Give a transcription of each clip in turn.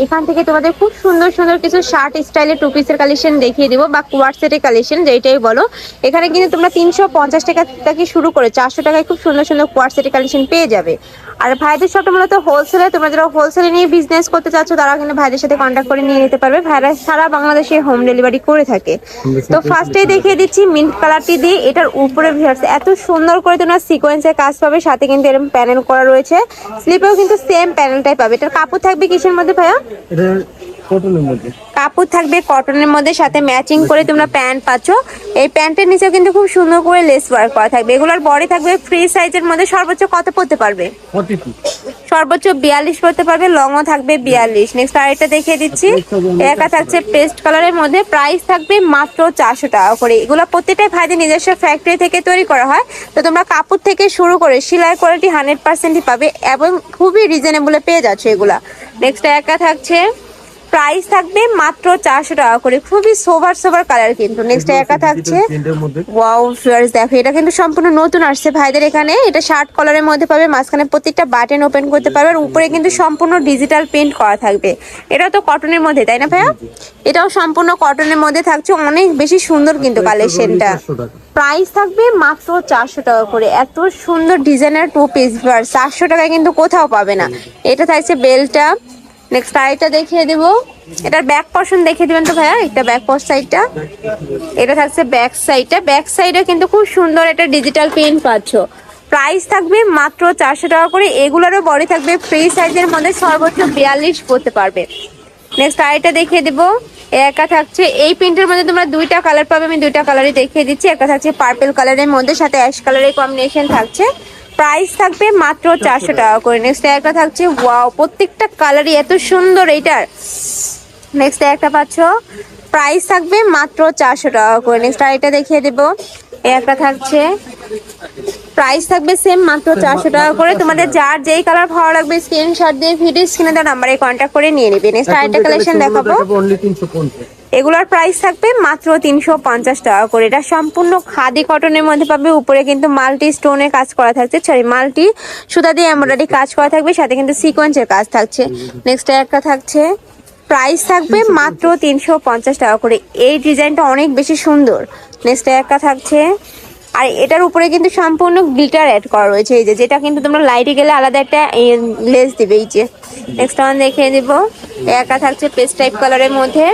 এখান থেকে তোমাদের খুব সুন্দর সুন্দর কিছু শার্ট স্টাইলের টু পিসের কালেকশন দেখিয়ে দিব, বা কোয়ার সেটের কালেকশন যেটাই বলো। এখানে কিন্তু তোমরা 350 টাকা থেকে শুরু করে 400 টাকায় খুব সুন্দর সুন্দর কোয়ার সেটের কালেকশন পেয়ে যাবে। আর ভাইদের শপটা মূলত হোলসেলে, তোমরা যারা হোলসেলে নিয়ে বিজনেস করতে চাচ্ছ তারা কিন্তু ভাইদের সাথে কন্ট্যাক্ট করে নিয়ে নিতে পারবে। ভাইরা সারা বাংলাদেশে হোম ডেলিভারি করে থাকে। তো ফার্স্টেই দেখিয়ে দিচ্ছি মিন্ট কালারটি দিয়ে, এটার উপরে ভিউয়ার্স এত সুন্দর করে তোমরা সিকোয়েন্সের কাজ পাবে, সাথে কিন্তু এরকম প্যানেল করা রয়েছে। স্লিপেও কিন্তু সেম প্যানেলটাই পাবে। এটার কাপড় থাকবে কিসের মধ্যে ভাইয়া? এটা কটনের মধ্যে কাপড় থাকবে কটনের মধ্যে, সাথে ম্যাচিং করে তোমরা প্যান্ট পাচ্ছ। এই প্যান্টের নিচেও কিন্তু খুব সুন্দর করে লেস ওয়ার্ক করা থাকবে। এগুলোর বডি থাকবে ফ্রি সাইজের মধ্যে, সর্বোচ্চ কত পড়তে পারবে? 42 সর্বোচ্চ 42 পড়তে পারবে, লংও থাকবে 42। নেক্সট আরেকটা দেখিয়ে দিচ্ছি, একা থাকছে পেস্ট কালারের মধ্যে, প্রাইস থাকবে মাত্র 400 টাকা করে। এগুলো প্রত্যেকটাই ভাইদের নিজস্ব ফ্যাক্টরি থেকে তৈরি করা হয়। তো তোমরা কাপড় থেকে শুরু করে সেলাই কোয়ালিটি 100%ই পাবে এবং খুবই রিজনেবলে পেয়ে যাচ্ছ এগুলা। নেক্সট একা থাকছে, প্রাইস থাকবে মাত্র 400 টাকা করে, খুবই সোভার সোভার কালার কিন্তু। নেক্সট একা থাকছে, ওয়াও ফিয়ার্স দেখো, এটা কিন্তু সম্পূর্ণ নতুন আসছে ভাইদের এখানে। এটা শার্ট কলারের মধ্যে পাবে, মাঝখানে প্রত্যেকটা বাটন ওপেন করতে পারবে, আর উপরে কিন্তু সম্পূর্ণ ডিজিটাল প্রিন্ট করা থাকবে। এটা তো কটনের মধ্যে, তাই না ভাইয়া? এটাও সম্পূর্ণ কটনের মধ্যে থাকছে, অনেক বেশি সুন্দর কিন্তু কালেকশনটা। প্রাইস থাকবে মাত্র 400 টাকা করে। এত সুন্দর ডিজাইনের টু পিস 400 টাকায় কিন্তু কোথাও পাবে না। এটা থাকছে বেলটা। নেক্সট আরেকটা দেখিয়ে দেব, এটার ব্যাক পোর্শন দেখিয়ে দিবেন তো ভাইয়া, এটা ব্যাক পোর্শ সাইডটা। এটা থাকছে ব্যাক সাইডটা, ব্যাক সাইডে কিন্তু খুব সুন্দর একটা ডিজিটাল প্রিন্ট পাচ্ছ। প্রাইস থাকবে মাত্র 400 টাকা করে। এগুলোরও বডি থাকবে ফ্রি সাইজের মধ্যে, সর্বোচ্চ 42 পড়তে পারবে। নেক্সট আরেকটা দেখিয়ে দিব, একা থাকছে এই প্রিন্টের মধ্যে তোমরা দুইটা কালার পাবে, আমি দুইটা কালারই দেখিয়ে দিচ্ছি। একটা থাকছে পার্পল কালারের মধ্যে, সাথে অ্যাশ কালারের কম্বিনেশন থাকছে। প্রাইস থাকবে মাত্র 400 টাকা করে। নেক্সট একটা থাকছে, ওয়াও প্রত্যেকটা কালারই এত সুন্দর এইটার। নেক্সট একটা পাচ্ছ, প্রাইস থাকবে মাত্র 400 টাকা করে। নেক্সট আরেকটা দেখিয়ে দেব, একটা থাকছে, প্রাইস থাকবে সেম মাত্র 400 টাকা করে। তোমাদের যার যেই কালার ভালো লাগবে স্ক্রিনশট দিয়ে ভিডিও স্ক্রিনে দেওয়া নাম্বারে কন্ট্যাক্ট করে নিয়ে নিবে। নেক্সট আরেকটা কালেকশন দেখাবো, এগুলোর প্রাইস থাকবে মাত্র 350 টাকা করে। এটা সম্পূর্ণ খাদি কটনের মধ্যে পাবে, উপরে কিন্তু মাল্টি স্টোনের কাজ করা থাকছে, সরি মাল্টি সুতা দিয়ে এমব্রয়ডারি কাজ করা থাকবে, সাথে কিন্তু সিকোয়েন্সের কাজ থাকছে। নেক্সট একটা থাকছে, প্রাইস থাকবে মাত্র 350 টাকা করে। এই ডিজাইনটা অনেক বেশি সুন্দর। নেক্সট একটা থাকছে, আর এটার উপরে কিন্তু সম্পূর্ণ গ্লিটার অ্যাড করা রয়েছে, এই যে যেটা কিন্তু তোমরা লাইটে গেলে আলাদা একটা লেস দিবে। এই যে নেক্সট ওয়ান দেখিয়ে দিব, একা থাকছে পেস্ট টাইপ কালারের মধ্যে,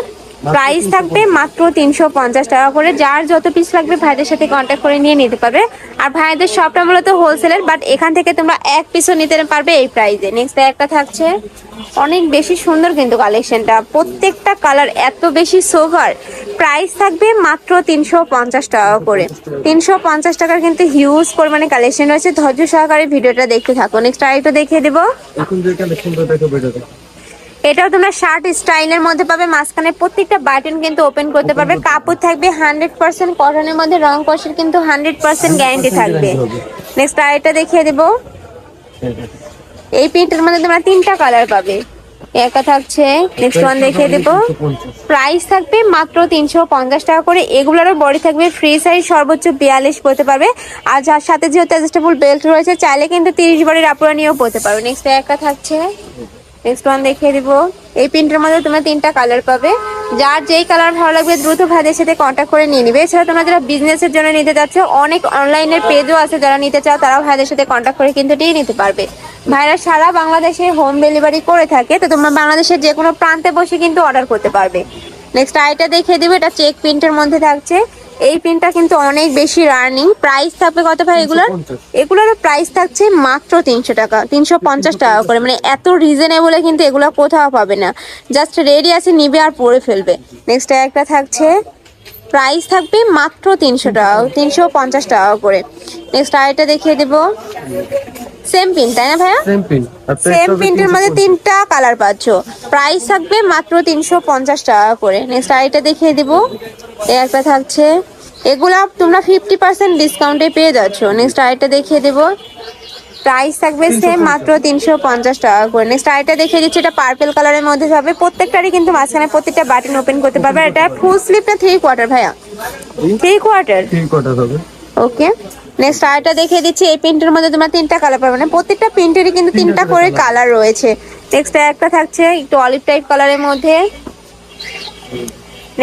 প্রাইস থাকবে মাত্র 350 টাকা করে। যার যত পিস লাগবে ভাইদের সাথে কন্ট্যাক্ট করে নিয়ে নিতে পারবে। আর ভাইদের সবটা মূলত হোলসেলের, বাট এখান থেকে তোমরা এক পিসও নিতে পারবে এই প্রাইসে। নেক্সট একটা থাকছে, অনেক বেশি সুন্দর কিন্তু কালেকশনটা, প্রত্যেকটা কালার এত বেশি সোভার। প্রাইস থাকবে মাত্র 350 টাকা করে। 350 টাকার কিন্তু হিউজ পরিমাণে কালেকশন রয়েছে। ধৈর্য সহকারে ভিডিওটা দেখতে থাকো। নেক্সট আরেকটা দেখিয়ে দেবো, এটাও তোমরা শার্ট স্টাইলের মধ্যে পাবে, মাঝখানে প্রত্যেকটা বাটন কিন্তু ওপেন করতে পারবে। কাপড় থাকবে 100% কটনের মধ্যে, রং কষের কিন্তু 100% গ্যারান্টি থাকবে। নেক্সট আরেকটা দেখিয়ে দেবো, এই প্রিন্টের মধ্যে তোমরা 3টা কালার পাবে, একা থাকছে। নেক্সট ওয়ান দেখিয়ে দেবো, প্রাইস থাকবে মাত্র 350 টাকা করে। এগুলোরও বডি থাকবে ফ্রি সাইজ, সর্বোচ্চ 42 পড়তে পারবে। আর যার সাথে যেহেতু অ্যাডজাস্টেবল বেল্ট রয়েছে, চাইলে কিন্তু 30 বডির আপুরা নিয়েও পড়তে পারবে। নেক্সট একা থাকছে, নেক্সট ওয়ান দেখিয়ে দিব, এই প্রিন্টের মধ্যে তোমরা 3টা কালার পাবে। যার যেই কালার ভালো লাগবে দ্রুত ভাইদের সাথে কন্ট্যাক্ট করে নিয়ে নিবে। এছাড়া তোমরা যারা বিজনেসের জন্য নিতে যাচ্ছ, অনেক অনলাইনের পেজও আছে, যারা নিতে চাও তারাও ভাইদের সাথে কন্ট্যাক্ট করে কিন্তু নিতে পারবে। ভাইরা সারা বাংলাদেশে হোম ডেলিভারি করে থাকে, তো তোমরা বাংলাদেশের যে কোনো প্রান্তে বসে কিন্তু অর্ডার করতে পারবে। নেক্সট আইটা দেখিয়ে দিব, এটা চেক প্রিন্টের মধ্যে থাকছে। এই প্রিন্টটা কিন্তু অনেক বেশি রানিং। প্রাইস থাকবে কত ভাই এগুলোর প্রাইস থাকছে মাত্র 300 টাকা, 350 টাকা করে। মানে এত রিজনেবলে কিন্তু এগুলো কোথাও পাবে না। জাস্ট রেডি আছে, নিবে আর পরে ফেলবে। নেক্সট একটা থাকছে, প্রাইস থাকবে মাত্র 300 টাকা, 350 টাকা করে। নেক্সট আরেকটা দেখিয়ে দেবো, সেম প্রিন্ট তাই না ভাইয়া? সেম প্রিন্টের মধ্যে 3টা কালার পাচ্ছ, প্রাইস থাকবে মাত্র 350 টাকা করে। নেক্সট আরেকটা দেখিয়ে দিব, এই একটা থাকছে, এগুলা তোমরা 50% ডিসকাউন্টে পেয়ে যাচ্ছ। নেক্সট আরেকটা দেখিয়ে দেব, প্রাইস থাকবে সেম মাত্র 350 টাকা করে। নেক্সট আরেকটা দেখিয়ে দিচ্ছি, এটা পার্পল কালারের মধ্যে হবে, প্রত্যেকটারই কিন্তু মাঝখানে প্রত্যেকটা বাটন ওপেন করতে পারবে। এটা ফুল স্লিভ না 3/4 ভাইয়া? 3/4 হবে। ওকে। নেক্সট আরেকটা দেখিয়ে দিচ্ছি, এই প্রিন্টের মধ্যে তোমরা 3টা কালার পাবে, মানে প্রত্যেকটা প্রিন্টেরই কিন্তু 3টা করে কালার রয়েছে। নেক্সট একটা থাকছে একটু অলিভ টাইপ কালারের মধ্যে।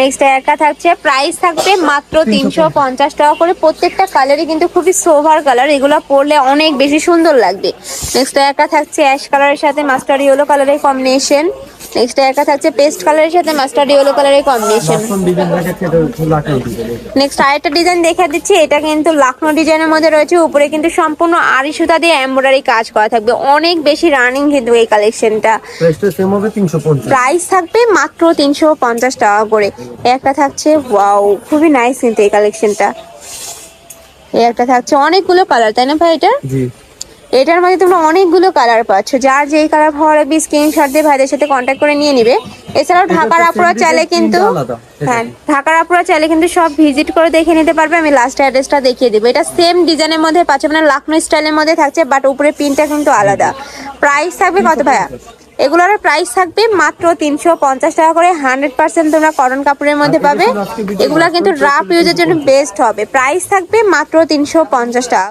নেক্সট একটা থাকছে, প্রাইস থাকবে মাত্র 350 টাকা করে। প্রত্যেকটা কালারই কিন্তু খুবই সোভার কালার, এগুলো পরলে অনেক বেশি সুন্দর লাগবে। নেক্সট একটা থাকছে অ্যাশ কালারের সাথে মাস্টার্ড ইয়েলো কালারের কম্বিনেশন। নেক্সট একটা থাকছে পেস্ট কালারের সাথে মাস্টার্ড ইয়েলো কালারের কম্বিনেশন। নেক্সট আরেকটা ডিজাইন দেখে দিচ্ছি, এটা কিন্তু লাখনো ডিজাইনের মধ্যে রয়েছে। উপরে কিন্তু সম্পূর্ণ আড়ি সুতা দিয়ে এমব্রয়ডারি কাজ করা থাকবে, অনেক বেশি রানিং কিন্তু এই কালেকশনটা। প্রাইস থাকবে মাত্র 350 টাকা করে। একটা থাকছে, ওয়াও খুবই নাইস কিন্তু এই কালেকশনটা। এই একটা থাকছে, অনেকগুলো কালার তাই না ভাই এটা? এটার মধ্যে তোমরা অনেকগুলো কালার পাচ্ছ, যার যেই কালার ভালো লাগবে স্ক্রিনশট দিয়ে ভাইদের সাথে কন্ট্যাক্ট করে নিয়ে নিবে। এছাড়াও ঢাকার আপুরা চাইলে কিন্তু, হ্যাঁ ঢাকার আপুরা চাইলে কিন্তু সব ভিজিট করে দেখে নিতে পারবে। আমি লাস্ট অ্যাড্রেসটা দেখিয়ে দেবো। এটা সেম ডিজাইনের মধ্যে পাচ্ছে, মানে লাখনো স্টাইলের মধ্যে থাকছে, বাট উপরে প্রিন্টটা কিন্তু আলাদা। প্রাইস থাকবে কত ভাইয়া? এগুলোর প্রাইস থাকবে মাত্র 350 টাকা করে। 100% তোমরা কটন কাপড়ের মধ্যে পাবে। এগুলা কিন্তু রাফ ইউজের জন্য বেস্ট হবে। প্রাইস থাকবে মাত্র 350 টাকা।